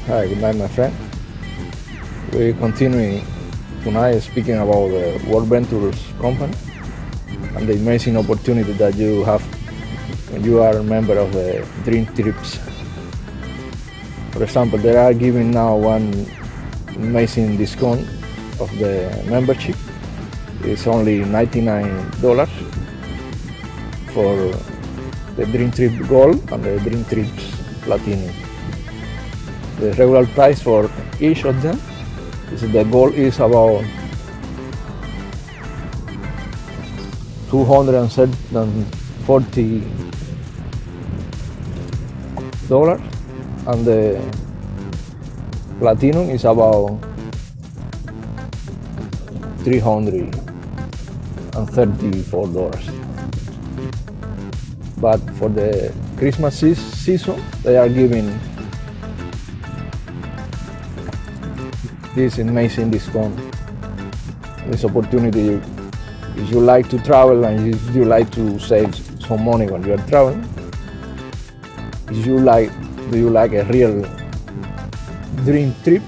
Hi, good night, my friend. We're continuing tonight speaking about the World Ventures company and the amazing opportunity that you have when you are a member of the DreamTrips. For example, they are giving now one amazing discount of the membership. It's only $99 for the DreamTrips Gold and the DreamTrips Platinum. The regular price for each of them is the Gold is about $240 and the Platinum is about $334. But for the Christmas season, they are giving this amazing discount, this opportunity. If you like to travel and you like to save some money when you are traveling, do you like a real dream trip,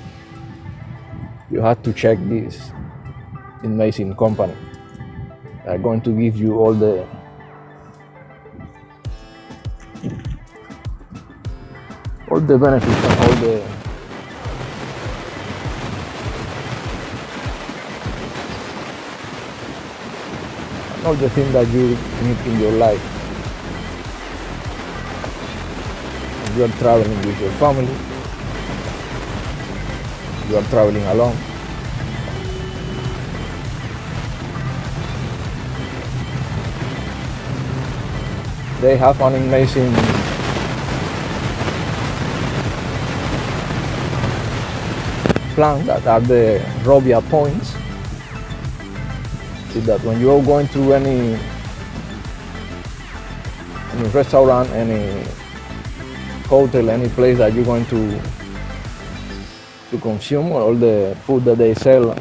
you have to check this amazing company. They're going to give you all the benefits and all the things that you need in your life. If you are traveling with your family, you are traveling alone, they have an amazing plan that are the Robia points. See that when you are going to any restaurant, any hotel, any place that you're going to consume all the food that they sell,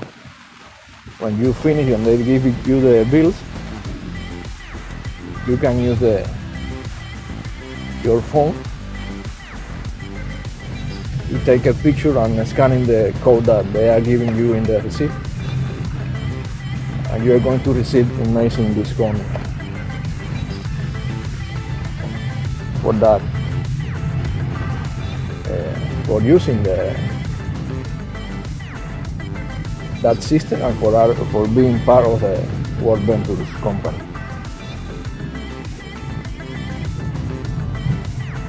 when you finish and they give you the bills, you can use your phone. You take a picture and scanning the code that they are giving you in the receipt, and you are going to receive amazing discount for that, for using that system and for being part of the World Ventures company.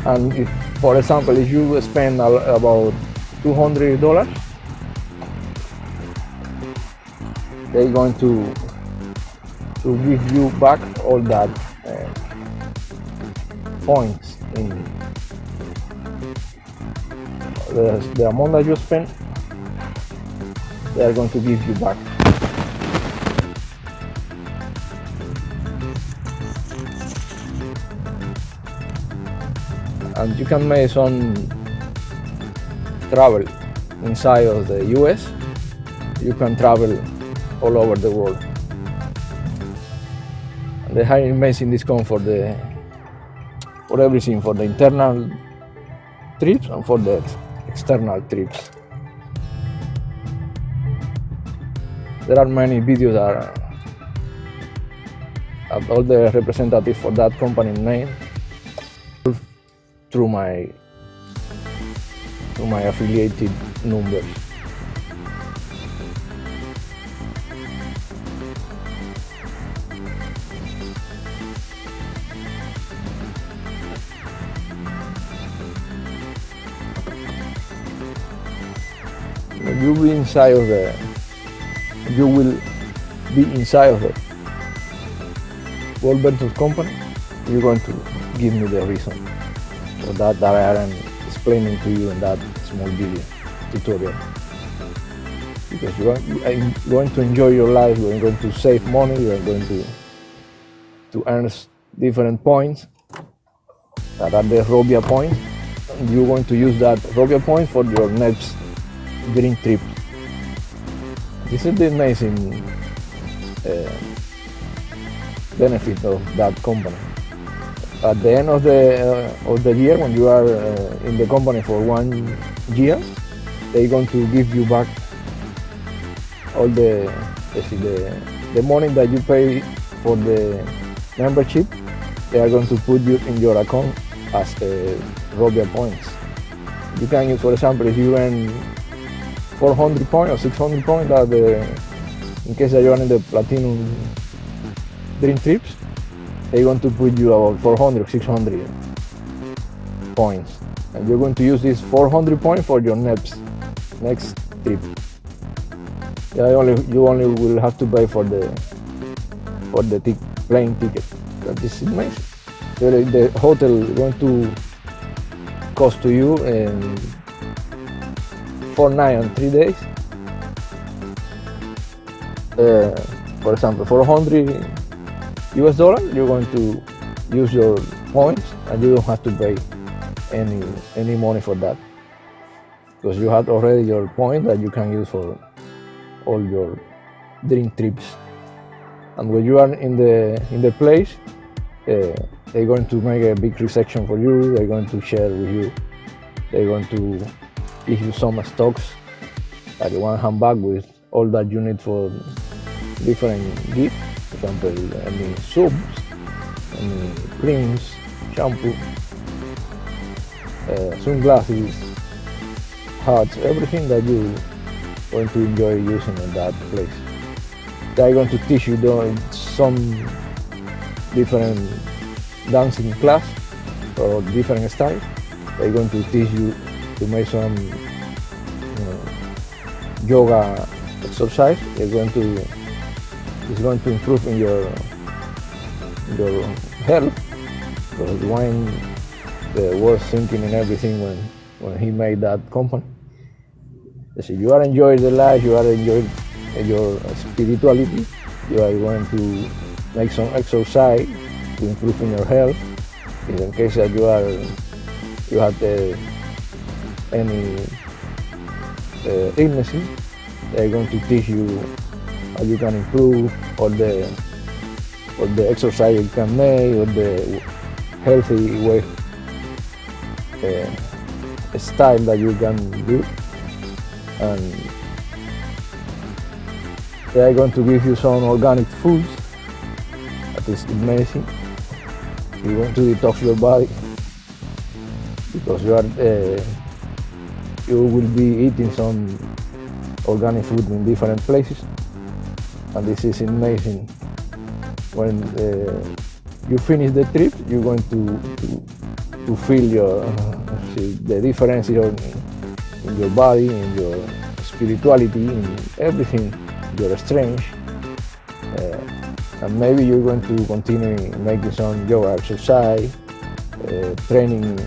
And if, for example, if you spend about $200, they're going to give you back all that points in the amount that you spend. They are going to give you back. And you can make some travel inside of the US. You can travel all over the world. And they have amazing discount for everything, for the internal trips and for the external trips. There are many videos that all the representatives for that company name through my affiliated numbers. When you will be inside of the World Ventures company, you're going to give me the reason. So that I am explaining to you in that small video tutorial. Because you are going to enjoy your life, you are going to save money, you are going to earn different points that are the Robia points. And you're going to use that Robia point for your next dream trip. This is the amazing benefit of that company. at the end of the year, when you are in the company for 1 year, they're going to give you back all the money that you pay for the membership. They are going to put you in your account as Robia points. You can use, for example, if you earn 400 points or 600 points, that in case that you are in the Platinum DreamTrips, they're going to put you about 400, 600 points, and you're going to use this 400 points for your next trip. You only will have to pay for the plane ticket. That is amazing. The hotel is going to cost to you 4 nights and 3 days. For example, $400, you're going to use your points, and you don't have to pay any money for that, because you have already your points that you can use for all your dream trips. And when you are in the place, they're going to make a big reception for you. They're going to share with you. They're going to give you some stocks, like one handbag with all that you need for different gifts. For example, any soaps, any creams, shampoo, sunglasses, hats, everything that you going to enjoy using in that place. They're going to teach you some different dancing class or different styles. They're going to teach you to make some yoga exercise. It's going to improve in your health, because Wayne was thinking in everything when he made that company. So you are enjoying the life, you are enjoying your spirituality, you are going to make some exercise to improve in your health. In case that you have any illnesses, they're going to teach you how you can improve, or the exercise you can make, or the healthy way style that you can do. And they are going to give you some organic foods. That is amazing. You want to detox your body, because you will be eating some organic food in different places, and this is amazing. When you finish the trip, you're going to feel the difference in your body, in your spirituality, in everything, your strength, and maybe you're going to continue making some yoga exercise, training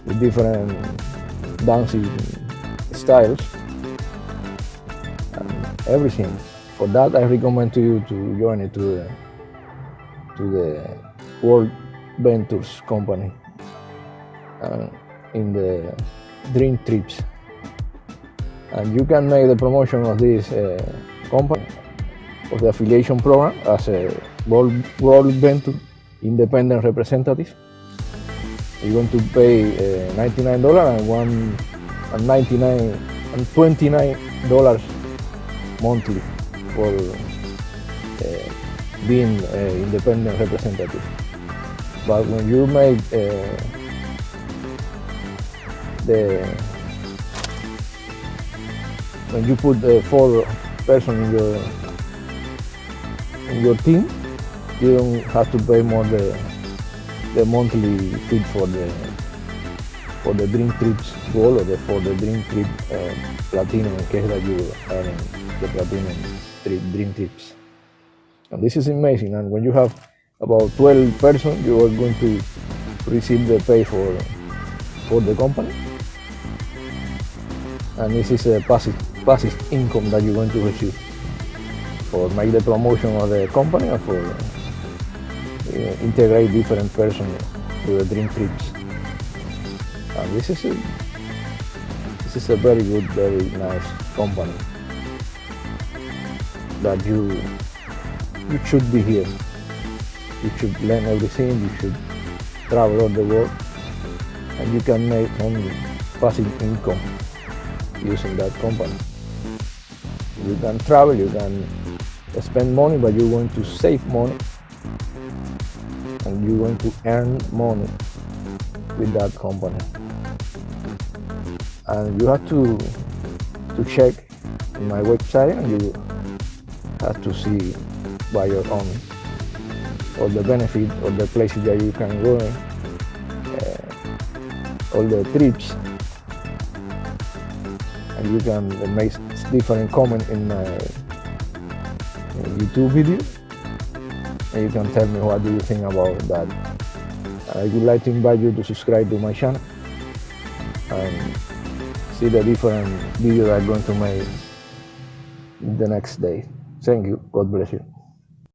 with different dancing styles, and everything. For that, I recommend to you to join it to the World Ventures company in the DreamTrips. And you can make the promotion of this company, of the affiliation program, as a World Venture independent representative. You're going to pay $99 and $29 monthly for being an independent representative. But when you make when you put 4 persons in your team, you don't have to pay more the monthly fee for the DreamTrips Gold, or for the DreamTrips Platinum, in case that you are in the Platinum DreamTrips. And this is amazing. And when you have about 12 persons, you are going to receive the pay for the company. And this is a passive income that you're going to receive for make the promotion of the company, or for integrate different persons to the DreamTrips. And this is a very good, very nice company that you should be here. You should learn everything. You should travel all the world, and you can make some passive income using that company. You can travel, you can spend money, but you're going to save money, and you're going to earn money with that company. And you have to check in my website, and you have to see by your own all the benefits, all the places that you can go, all the trips, and you can make different comments in my YouTube video, and you can tell me what do you think about that. I would like to invite you to subscribe to my channel and see the different videos I'm going to make the next day. Thank you. God bless you.